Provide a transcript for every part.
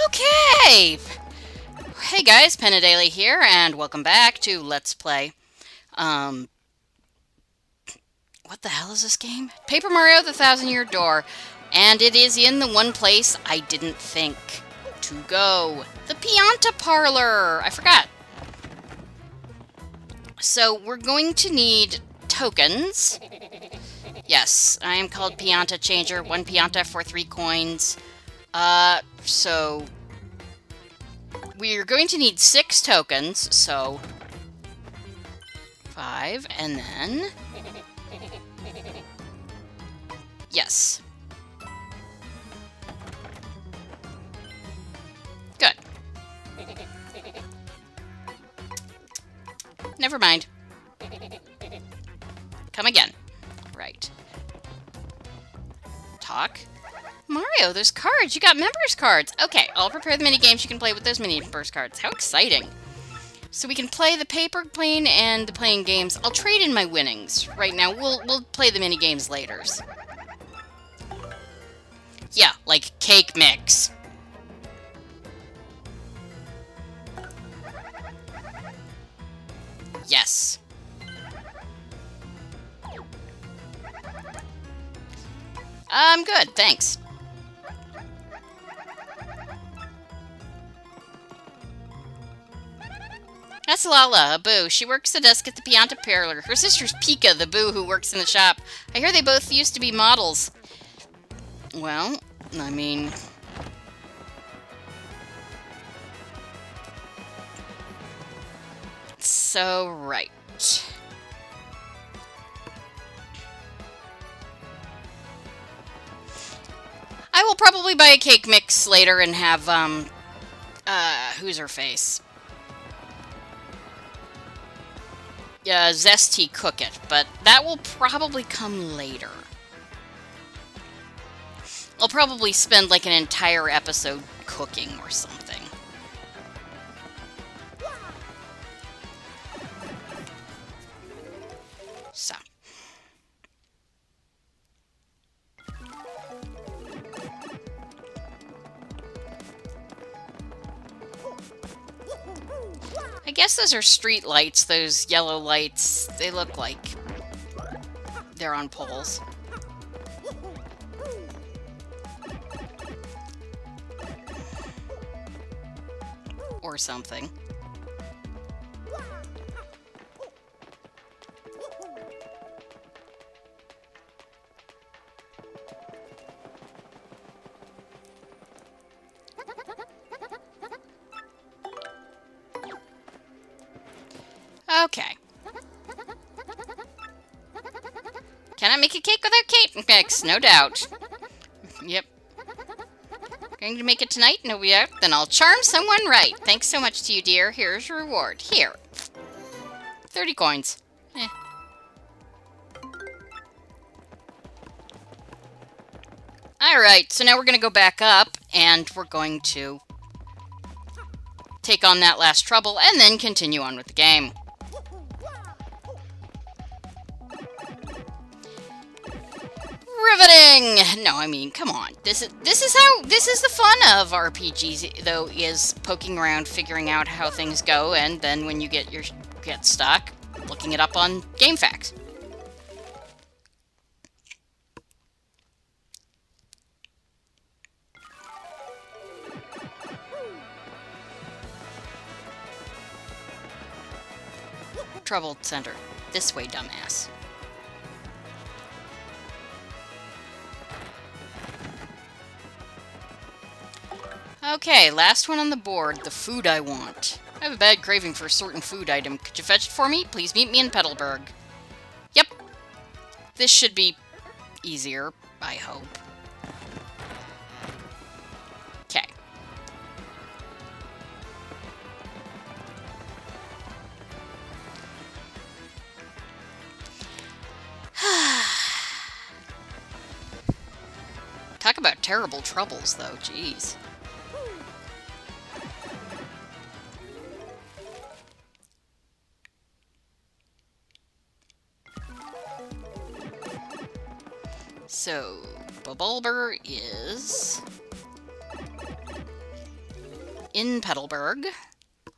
Okay! Hey guys, Daily here, and welcome back to Let's Play. What the hell is this game? Paper Mario: The Thousand-Year Door. And it is in the one place I didn't think to go. The Pianta Parlor! I forgot. So, we're going to need tokens. Yes, I am called Pianta Changer. 1 Pianta for 3 coins. So... we're going to need 6 tokens, so 5, and then... yes. Good. Never mind. Come again. Right. Talk. Mario, those cards! You got members cards! Okay, I'll prepare the mini-games you can play with those members cards. How exciting! So we can play the paper plane and the playing games. I'll trade in my winnings. Right now, we'll play the mini-games later. Yeah, like cake mix. Yes. I'm good, thanks. That's Lala, a boo. She works the desk at the Pianta Parlor. Her sister's Pika, the boo who works in the shop. I hear they both used to be models. Well, I mean... so, right. I will probably buy a cake mix later and have, who's her face? Zesty cook it, but that will probably come later. I'll probably spend like an entire episode cooking or something. So. I guess those are street lights, those yellow lights. They look like they're on poles. Or something. Okay. Can I make a cake without cake mix? No doubt. Yep. Going to make it tonight? No, yeah. Then I'll charm someone right. Thanks so much to you, dear. Here's your reward. Here. 30 coins. Eh. Alright, so now we're going to go back up, and we're going to take on that last trouble, and then continue on with the game. Riveting! No, I mean, come on. This is the fun of RPGs, though, is poking around, figuring out how things go, and then when you get stuck, looking it up on GameFAQs. Trouble Center. This way, dumbass. Okay, last one on the board. The food I want. I have a bad craving for a certain food item. Could you fetch it for me? Please meet me in Petalburg. Yep. This should be easier, I hope. Okay. Talk about terrible troubles, though. Jeez. So, Bulber is... in Petalburg.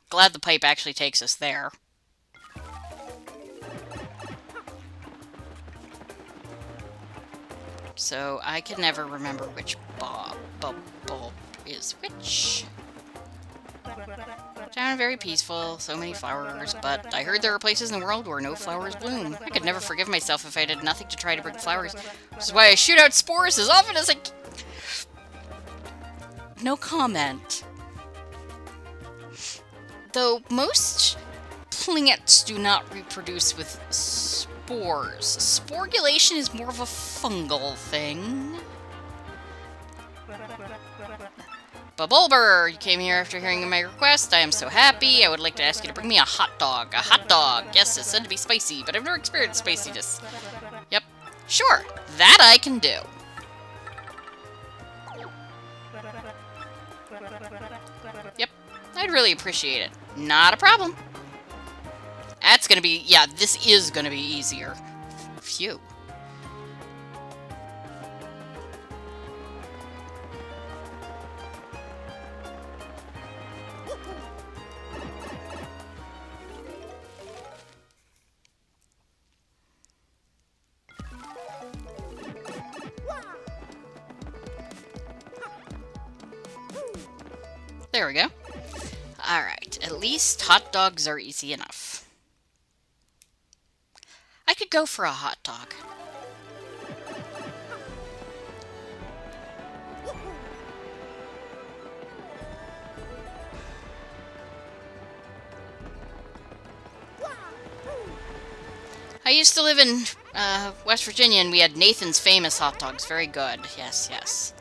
Glad the pipe actually takes us there. So I can never remember which bulb is which. Town very peaceful, so many flowers, but I heard there are places in the world where no flowers bloom. I could never forgive myself if I did nothing to try to bring flowers, which is why I shoot out spores as often as I can. No comment. Though most plants do not reproduce with spores. Sporulation is more of a fungal thing. Bulber, you came here after hearing my request. I am so happy. I would like to ask you to bring me a hot dog. A hot dog. Yes, it's said to be spicy, but I've never experienced spiciness. Yep. Sure. That I can do. Yep. I'd really appreciate it. Not a problem. That's gonna be... Yeah, this is gonna be easier. Phew. There we go. Alright, at least hot dogs are easy enough. I could go for a hot dog. I used to live in West Virginia, and we had Nathan's famous hot dogs. Very good. Yes, yes.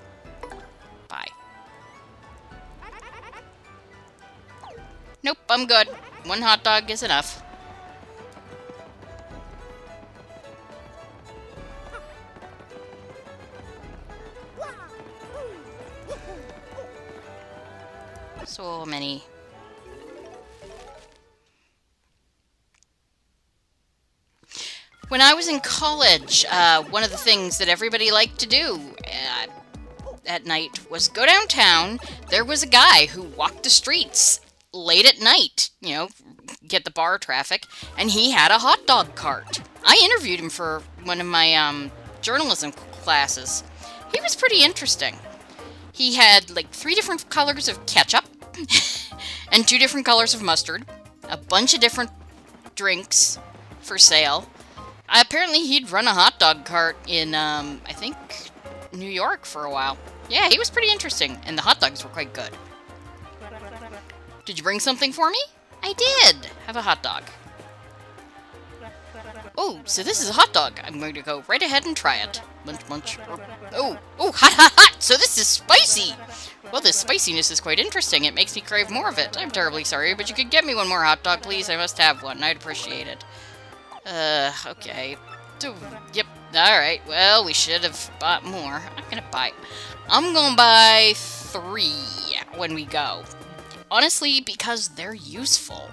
Bye. Nope, I'm good. One hot dog is enough. So many. When I was in college, one of the things that everybody liked to do at night was go downtown. There was a guy who walked the streets late at night, you know, get the bar traffic, and he had a hot dog cart. I interviewed him for one of my journalism classes. He was pretty interesting. He had like 3 different colors of ketchup and 2 different colors of mustard, a bunch of different drinks for sale. Apparently he'd run a hot dog cart in, I think, New York for a while. Yeah, he was pretty interesting, and the hot dogs were quite good. Did you bring something for me? I did. Have a hot dog. Oh, so this is a hot dog. I'm going to go right ahead and try it. Munch, munch. Oh, hot, hot, hot! So this is spicy! Well, this spiciness is quite interesting. It makes me crave more of it. I'm terribly sorry, but you could get me one more hot dog, please. I must have one. I'd appreciate it. Okay. Yep. Alright, well, we should have bought more. I'm gonna buy 3 when we go. Honestly, because they're useful.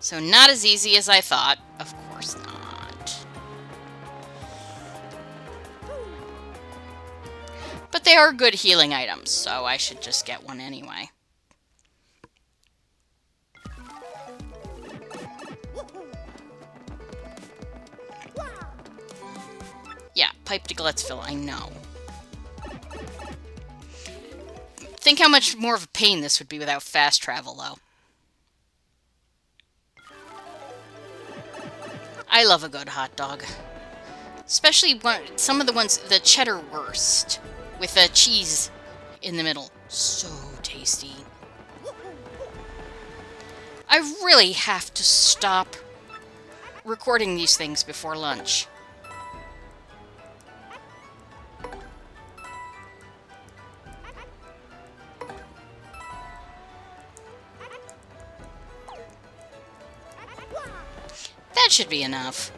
So not as easy as I thought. Of course not. But they are good healing items, so I should just get one anyway. Yeah, pipe to Glettsville, I know. Think how much more of a pain this would be without fast travel, though. I love a good hot dog. Especially some of the ones, the cheddar wurst, with the cheese in the middle. So tasty. I really have to stop recording these things before lunch. That should be enough.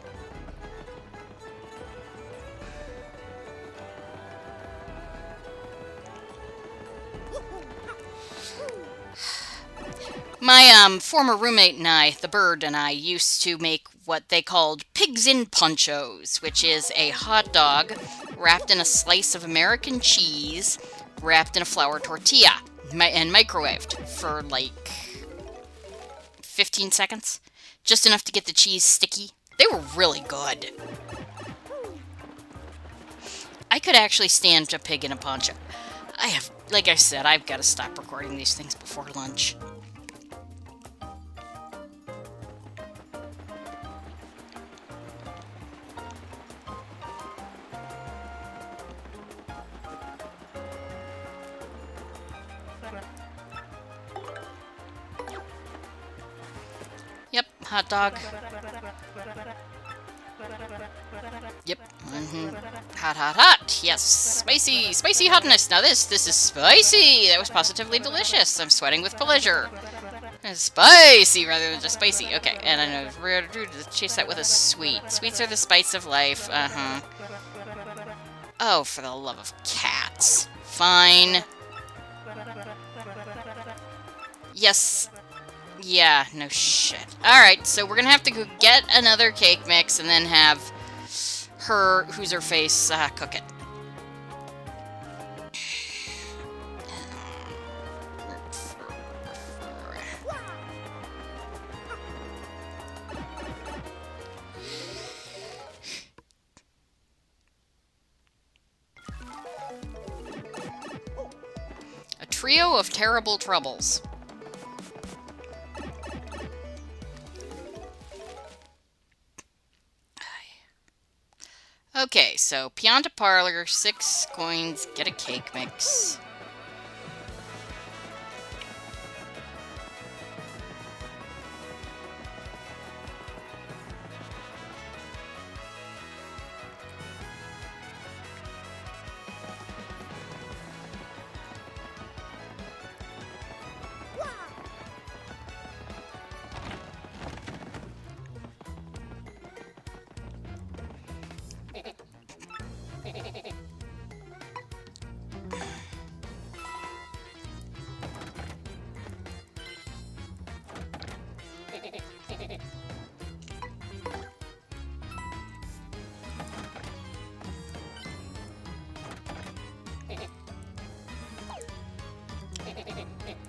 My former roommate and I, the bird and I, used to make what they called pigs in ponchos, which is a hot dog wrapped in a slice of American cheese, wrapped in a flour tortilla. and microwaved for like 15 seconds. Just enough to get the cheese sticky. They were really good. I could actually stand a pig in a poncho. Like I said, I've got to stop recording these things before lunch. Yep, hot dog. Yep. Hot, hot, hot. Yes, spicy, spicy hotness. Now this is spicy. That was positively delicious. I'm sweating with pleasure. Spicy rather than just spicy. Okay, and I know we're to chase that with a sweet. Sweets are the spice of life. Oh, for the love of cats. Fine. Yes. Yeah, no shit. Alright, so we're gonna have to go get another cake mix and then have her, who's her face, cook it. A trio of terrible troubles. Okay, so Pianta Parlor, 6 coins, get a cake mix.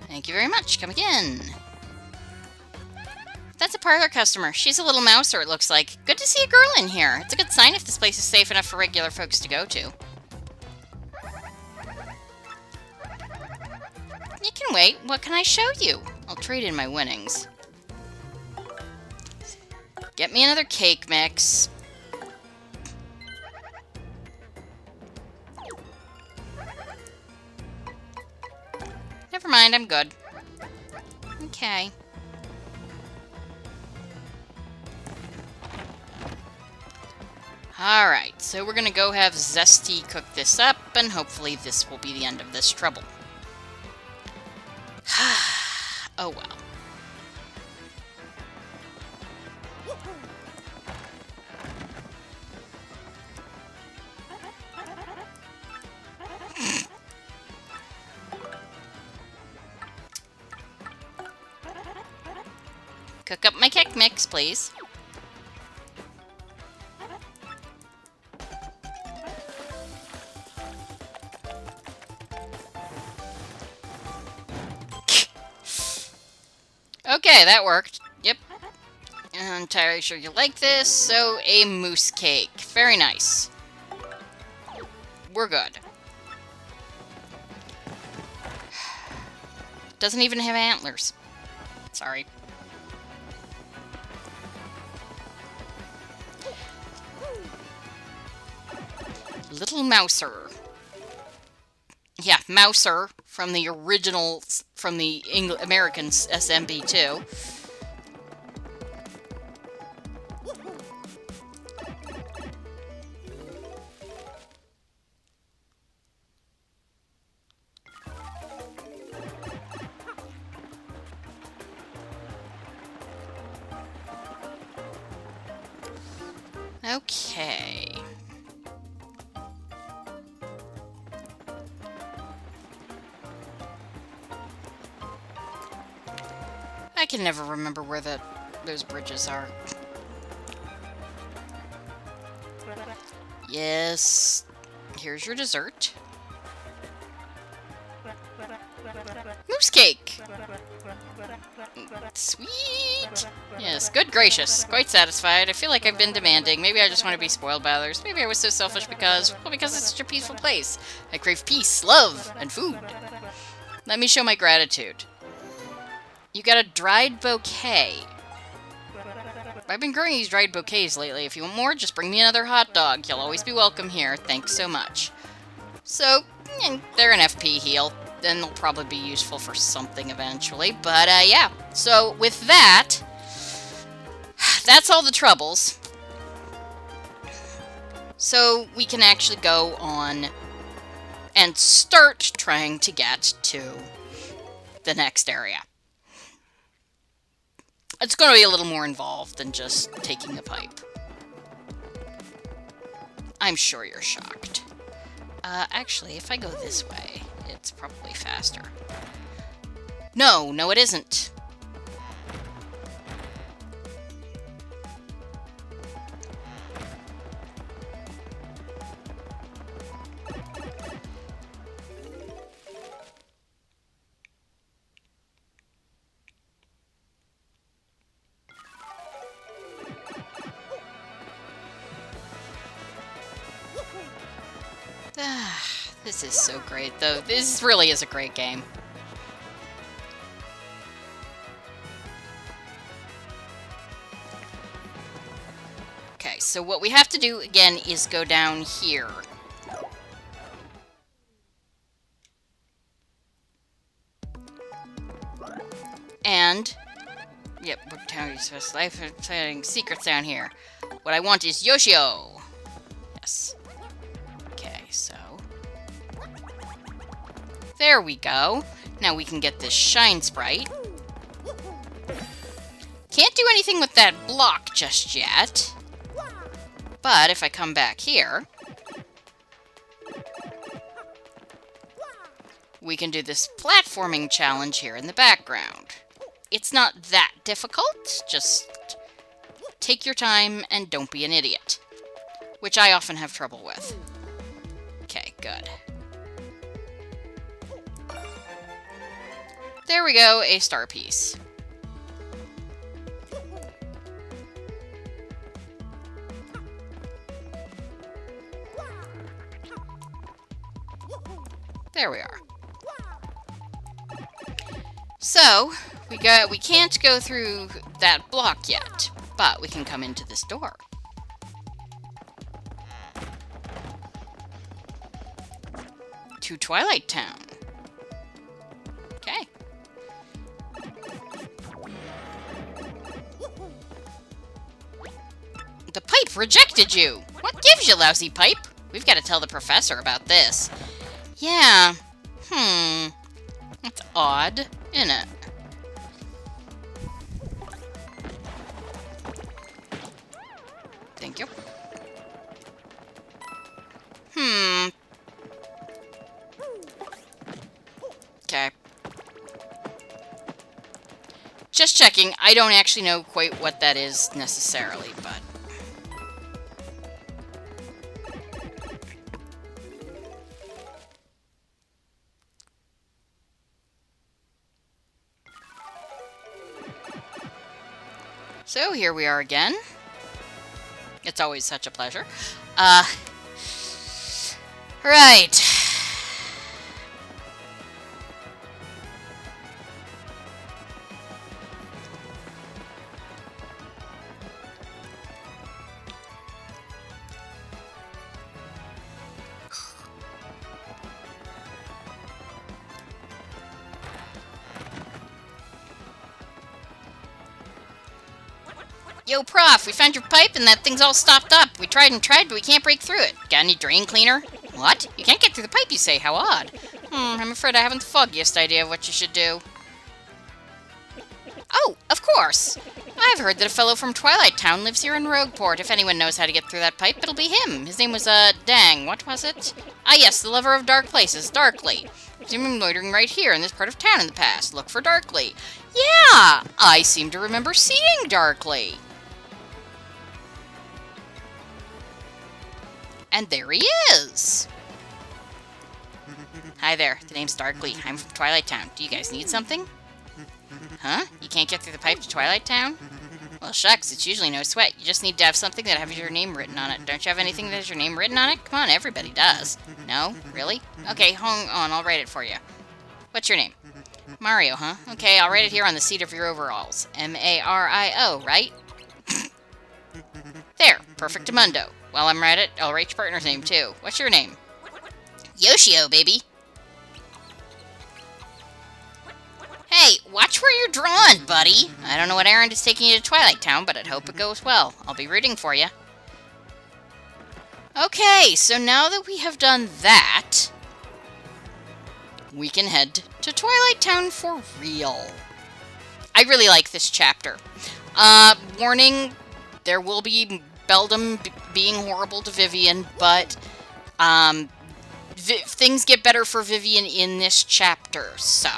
Thank you very much. Come again. That's a parlor customer. She's a little mouser, it looks like. Good to see a girl in here. It's a good sign if this place is safe enough for regular folks to go to. You can wait. What can I show you? I'll trade in my winnings. Get me another cake mix. Never mind, I'm good. Okay. Alright, so we're gonna go have Zesty cook this up, and hopefully this will be the end of this trouble. Oh well. Cook up my cake mix, please. Okay, that worked. Yep. I'm entirely sure you like this. So, a mousse cake. Very nice. We're good. Doesn't even have antlers. Sorry. Little Mouser. Yeah, Mouser from the original, from the American SMB2. Okay. I can never remember where those bridges are. Yes. Here's your dessert. Moose cake! Sweet! Yes, good gracious. Quite satisfied. I feel like I've been demanding. Maybe I just want to be spoiled by others. Maybe I was so selfish because... Well, because it's such a peaceful place. I crave peace, love, and food. Let me show my gratitude. You got a dried bouquet. I've been growing these dried bouquets lately. If you want more, just bring me another hot dog. You'll always be welcome here. Thanks so much. So, they're an FP heal. Then they'll probably be useful for something eventually. But, yeah. So, with that, that's all the troubles. So, we can actually go on and start trying to get to the next area. It's going to be a little more involved than just taking a pipe. I'm sure you're shocked. Actually, if I go this way, it's probably faster. No, it isn't. This is so great, though. This really is a great game. Okay, so what we have to do, again, is go down here. And... Yep, we're telling you special life exciting secrets down here. What I want is Yoshio. Yes. Okay, so... There we go. Now we can get this Shine Sprite. Can't do anything with that block just yet. But if I come back here, we can do this platforming challenge here in the background. It's not that difficult. Just take your time and don't be an idiot. Which I often have trouble with. Okay, good. There we go, a star piece. There we are. So, we can't go through that block yet, but we can come into this door. To Twilight Town. Okay. The pipe rejected you! What gives you, lousy pipe? We've got to tell the professor about this. Yeah. That's odd, isn't it? Thank you. Okay. Just checking. I don't actually know quite what that is necessarily, but... So, here we are again. It's always such a pleasure. Right. Yo, Prof, we found your pipe and that thing's all stopped up. We tried and tried, but we can't break through it. Got any drain cleaner? What? You can't get through the pipe, you say? How odd. I'm afraid I haven't the foggiest idea of what you should do. Oh, of course. I've heard that a fellow from Twilight Town lives here in Rogueport. If anyone knows how to get through that pipe, it'll be him. His name was, dang, what was it? Ah, yes, the lover of dark places, Darkly. He's been loitering right here in this part of town in the past. Look for Darkly. Yeah, I seem to remember seeing Darkly. And there he is! Hi there, the name's Darkly. I'm from Twilight Town. Do you guys need something? Huh? You can't get through the pipe to Twilight Town? Well, shucks, it's usually no sweat. You just need to have something that has your name written on it. Don't you have anything that has your name written on it? Come on, everybody does. No? Really? Okay, hang on, I'll write it for you. What's your name? Mario, huh? Okay, I'll write it here on the seat of your overalls. M-A-R-I-O, right? There, perfectamundo. While I'm at it, I'll write your partner's name, too. What's your name? Yoshio, baby. Hey, watch where you're drawing, buddy. I don't know what errand is taking you to Twilight Town, but I'd hope it goes well. I'll be rooting for you. Okay, so now that we have done that, we can head to Twilight Town for real. I really like this chapter. Warning, there will be Beldam being horrible to Vivian, but things get better for Vivian in this chapter, so...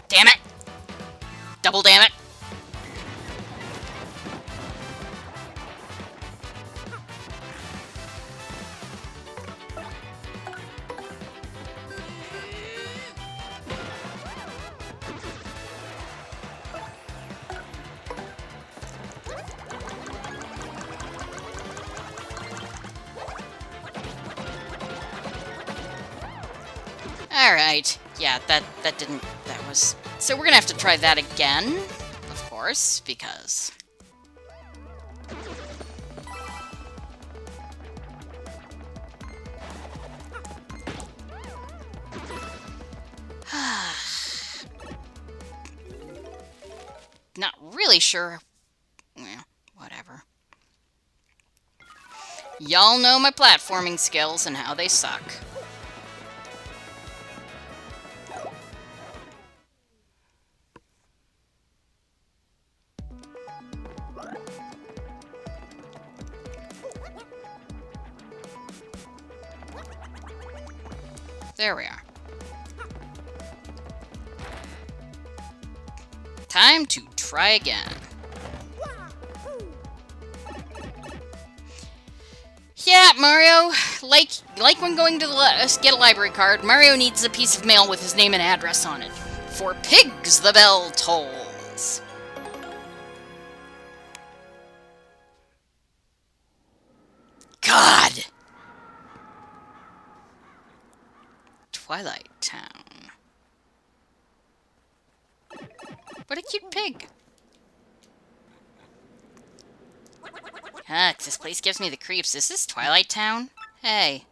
Damn it! Double damn it! Alright. Yeah, that was... So we're gonna have to try that again, of course, because... Not really sure... Well, whatever. Y'all know my platforming skills and how they suck. There we are. Time to try again. Yeah, Mario, like when going to get a library card, Mario needs a piece of mail with his name and address on it. For pigs, the bell tolls. God! Twilight Town. What a cute pig. Ugh, this place gives me the creeps. Is this Twilight Town? Hey.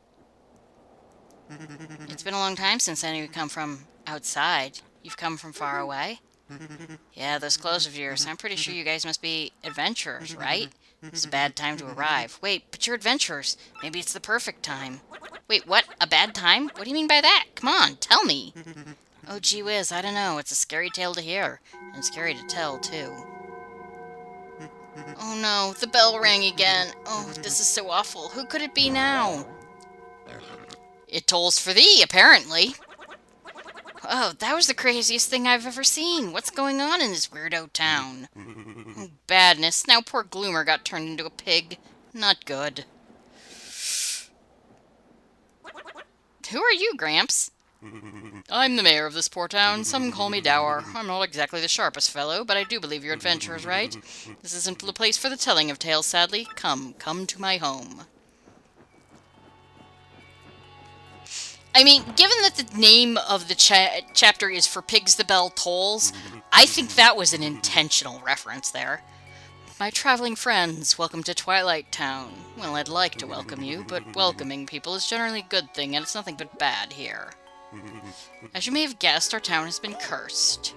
It's been a long time since I knew you come from outside. You've come from far away? Yeah, those clothes of yours. I'm pretty sure you guys must be adventurers, right? It's a bad time to arrive. Wait, but you're adventurers. Maybe it's the perfect time. Wait, what? A bad time? What do you mean by that? Come on, tell me. Oh, gee whiz, I don't know. It's a scary tale to hear. And scary to tell, too. Oh no, the bell rang again. Oh, this is so awful. Who could it be now? It tolls for thee, apparently. Oh, that was the craziest thing I've ever seen. What's going on in this weirdo town? Oh, badness. Now poor Gloomer got turned into a pig. Not good. Who are you, Gramps? I'm the mayor of this poor town. Some call me Dour. I'm not exactly the sharpest fellow, but I do believe you're adventurers, right? This isn't the place for the telling of tales, sadly. Come to my home. I mean, given that the name of the chapter is For Pigs the Bell Tolls, I think that was an intentional reference there. My traveling friends, welcome to Twilight Town. Well, I'd like to welcome you, but welcoming people is generally a good thing, and it's nothing but bad here. As you may have guessed, our town has been cursed.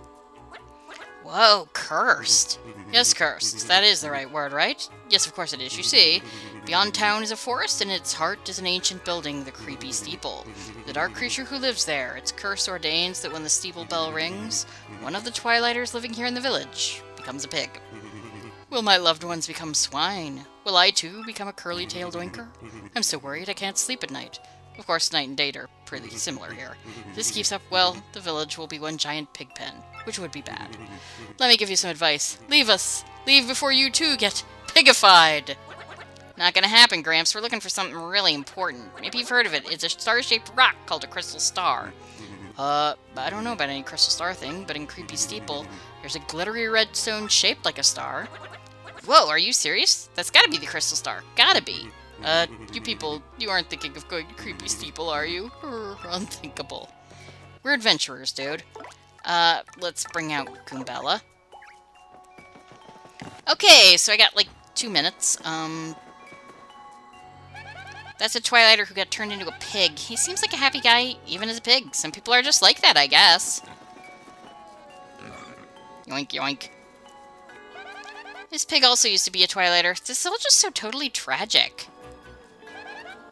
Whoa, cursed? Yes, cursed. That is the right word, right? Yes, of course it is. You see, beyond town is a forest, and its heart is an ancient building, the creepy steeple. The dark creature who lives there, its curse ordains that when the steeple bell rings, one of the Twilighters living here in the village becomes a pig. Will my loved ones become swine? Will I too become a curly-tailed oinker? I'm so worried I can't sleep at night. Of course, night and day are pretty similar here. If this keeps up, well, the village will be one giant pig pen, which would be bad. Let me give you some advice. Leave us. Leave before you too get pigified. Not gonna happen, Gramps. We're looking for something really important. Maybe you've heard of it. It's a star-shaped rock called a crystal star. I don't know about any crystal star thing, but in Creepy Steeple, there's a glittery red stone shaped like a star. Whoa, are you serious? That's gotta be the crystal star. Gotta be. You people, you aren't thinking of going to Creepy Steeple, are you? Unthinkable. We're adventurers, dude. Let's bring out Goombella. Okay, so I got, like, 2 minutes. That's a Twilighter who got turned into a pig. He seems like a happy guy, even as a pig. Some people are just like that, I guess. Yoink, yoink. This pig also used to be a Twilighter. This is all just so totally tragic.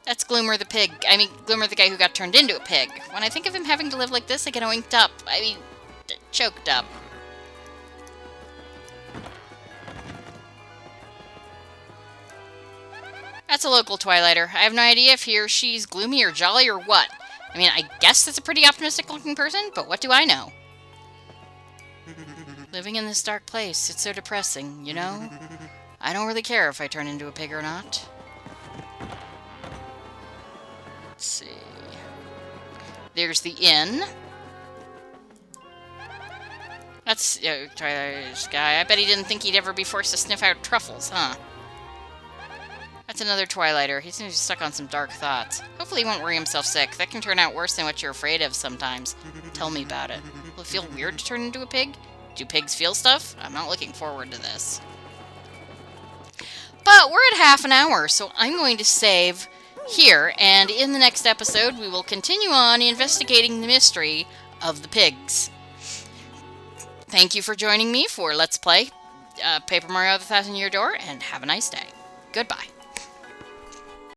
That's Gloomer the pig. I mean, Gloomer the guy who got turned into a pig. When I think of him having to live like this, I get oinked up. I mean, choked up. That's a local Twilighter. I have no idea if he or she's gloomy or jolly or what. I mean, I guess that's a pretty optimistic-looking person, but what do I know? Living in this dark place, it's so depressing, you know? I don't really care if I turn into a pig or not. Let's see. There's the inn. That's Twilighter's guy. I bet he didn't think he'd ever be forced to sniff out truffles, huh? That's another Twilighter. He seems stuck on some dark thoughts. Hopefully he won't worry himself sick. That can turn out worse than what you're afraid of sometimes. Tell me about it. Will it feel weird to turn into a pig? Do pigs feel stuff? I'm not looking forward to this. But we're at half an hour, so I'm going to save here. And in the next episode, we will continue on investigating the mystery of the pigs. Thank you for joining me for Let's Play Paper Mario: The Thousand Year Door, and have a nice day. Goodbye.